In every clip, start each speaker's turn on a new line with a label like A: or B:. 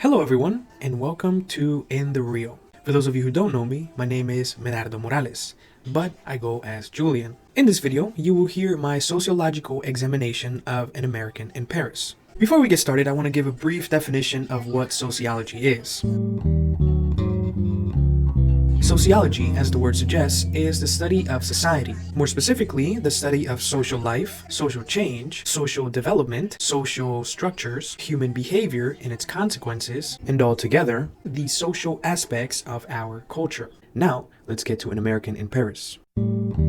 A: Hello everyone, and welcome to In the Real. For those of you who don't know me, my name is Medardo Morales, but I go as Julian. In this video, you will hear my sociological examination of an American in Paris. Before we get started, I want to give a brief definition of what sociology is. Sociology, as the word suggests, is the study of society. More specifically, the study of social life, social change, social development, social structures, human behavior and its consequences, and altogether, the social aspects of our culture. Now, let's get to An American in Paris. In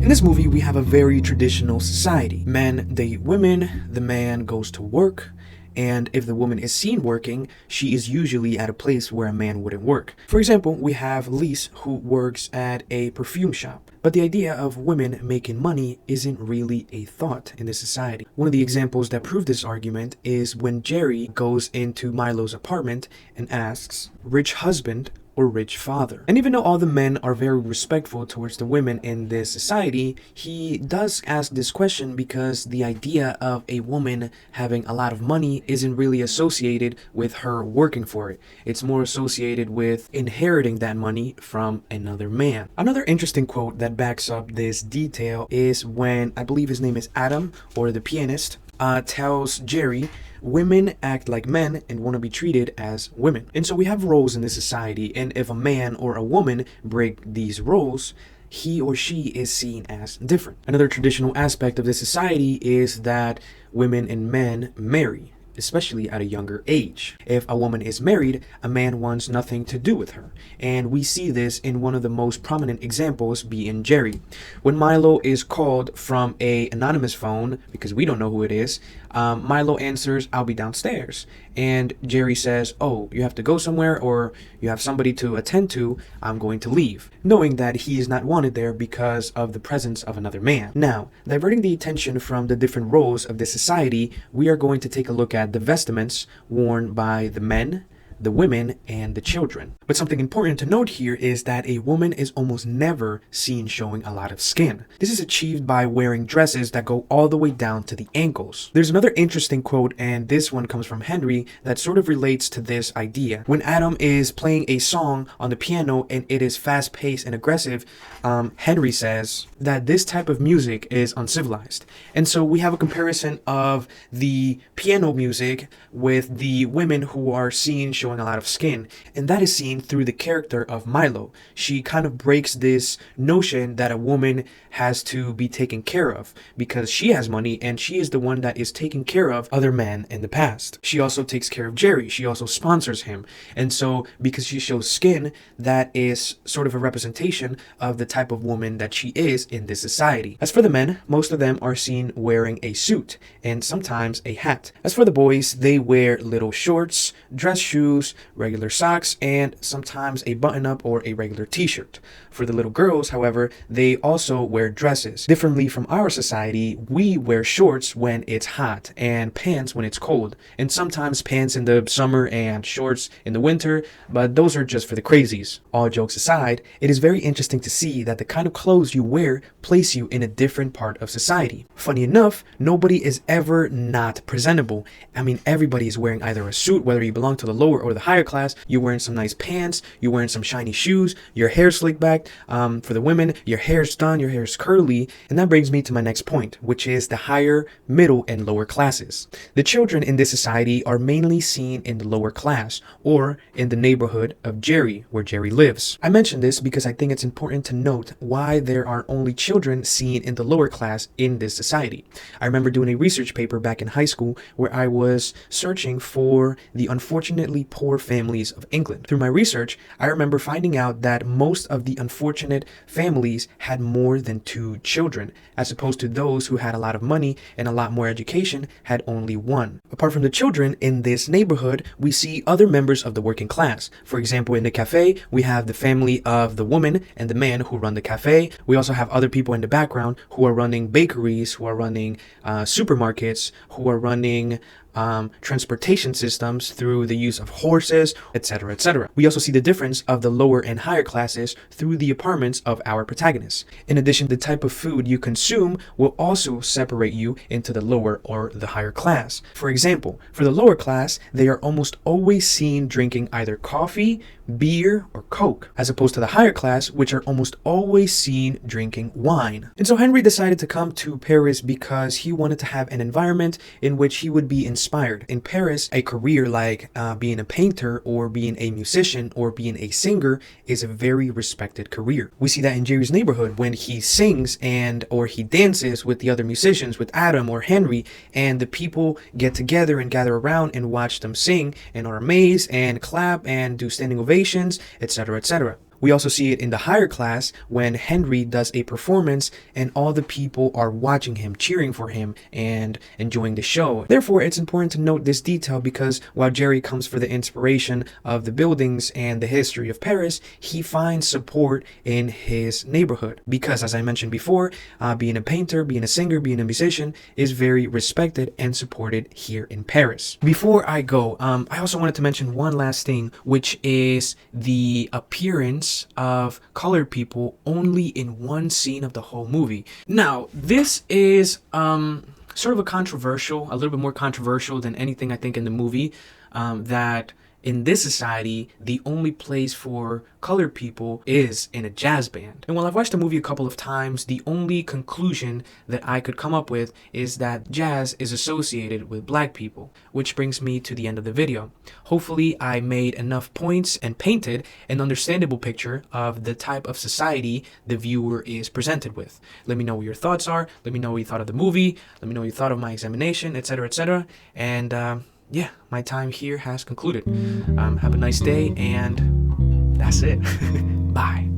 A: this movie, we have a very traditional society. Men date women, the man goes to work, and if the woman is seen working, she is usually at a place where a man wouldn't work. For example, we have Lise, who works at a perfume shop. But the idea of women making money isn't really a thought in this society. One of the examples that prove this argument is when Jerry goes into Milo's apartment and asks, "Rich husband or rich father?" And even though all the men are very respectful towards the women in this society, he does ask this question because the idea of a woman having a lot of money isn't really associated with her working for it. It's more associated with inheriting that money from another man. Another interesting quote that backs up this detail is when, I believe his name is Adam, or the pianist, tells Jerry, "Women act like men and want to be treated as women." And so we have roles in this society, and if a man or a woman break these roles, he or she is seen as different. Another traditional aspect of this society is that women and men marry, especially at a younger age. If a woman is married, a man wants nothing to do with her. And we see this in one of the most prominent examples being Jerry. When Milo is called from an anonymous phone, because we don't know who it is, Milo answers, "I'll be downstairs." And Jerry says, "Oh, you have to go somewhere or you have somebody to attend to, I'm going to leave," knowing that he is not wanted there because of the presence of another man. Now, diverting the attention from the different roles of this society, we are going to take a look at the vestments worn by the men, the women, and the children. But something important to note here is that a woman is almost never seen showing a lot of skin. This is achieved by wearing dresses that go all the way down to the ankles. There's another interesting quote, and this one comes from Henry, that sort of relates to this idea. When Adam is playing a song on the piano and it is fast-paced and aggressive, Henry says that this type of music is uncivilized. And so we have a comparison of the piano music with the women who are seen showing a lot of skin, and that is seen through the character of Milo. She kind of breaks this notion that a woman has to be taken care of because she has money and she is the one that is taking care of other men in the past. She also takes care of Jerry. She also sponsors him. And so because she shows skin, that is sort of a representation of the type of woman that she is in this society. As for the men, most of them are seen wearing a suit and sometimes a hat. As for the boys, they wear little shorts, dress shoes, regular socks, and sometimes a button-up or a regular t-shirt. For the little girls, however, they also wear dresses. Differently from our society, we wear shorts when it's hot and pants when it's cold, and sometimes pants in the summer and shorts in the winter, but those are just for the crazies. All jokes aside, it is very interesting to see that the kind of clothes you wear place you in a different part of society. Funny enough, nobody is ever not presentable. I mean, everybody is wearing either a suit, whether you belong to the lower or the higher class. You're wearing some nice pants, you're wearing some shiny shoes, your hair slicked back. For the women, your hair's done, your hair's curly. And that brings me to my next point, which is the higher, middle, and lower classes. The children in this society are mainly seen in the lower class, or in the neighborhood of Jerry, where Jerry lives. I mention this because I think it's important to note why there are only children seen in the lower class in this society. I remember doing a research paper back in high school where I was searching for the unfortunately poor families of England. Through my research, I remember finding out that most of the unfortunate families had more than 2 children, as opposed to those who had a lot of money and a lot more education had only 1. Apart from the children in this neighborhood, we see other members of the working class. For example, in the cafe, we have the family of the woman and the man who run the cafe. We also have other people in the background who are running bakeries, who are running supermarkets, who are running transportation systems through the use of horses, etc., etc. We also see the difference of the lower and higher classes through the apartments of our protagonists. In addition, the type of food you consume will also separate you into the lower or the higher class. For example, for the lower class, they are almost always seen drinking either coffee, beer, or Coke, as opposed to the higher class, which are almost always seen drinking wine. And so Henry decided to come to Paris because he wanted to have an environment in which he would be inspired. In Paris, a career like being a painter or being a musician or being a singer is a very respected career. We see that in Jerry's neighborhood when he sings or he dances with the other musicians, with Adam or Henry, and the people get together and gather around and watch them sing and are amazed and clap and do standing ovations, etc., etc. We also see it in the higher class when Henry does a performance and all the people are watching him, cheering for him, and enjoying the show. Therefore, it's important to note this detail because while Jerry comes for the inspiration of the buildings and the history of Paris, he finds support in his neighborhood. Because, as I mentioned before, being a painter, being a singer, being a musician is very respected and supported here in Paris. Before I go, I also wanted to mention one last thing, which is the appearance of colored people only in one scene of the whole movie. Now, this is sort of a little bit more controversial than anything I think in the movie, that in this society, the only place for colored people is in a jazz band. And while I've watched the movie a couple of times, the only conclusion that I could come up with is that jazz is associated with black people, which brings me to the end of the video. Hopefully, I made enough points and painted an understandable picture of the type of society the viewer is presented with. Let me know what your thoughts are. Let me know what you thought of the movie. Let me know what you thought of my examination, etc., etc. And yeah, my time here has concluded. Have a nice day, and that's it. Bye.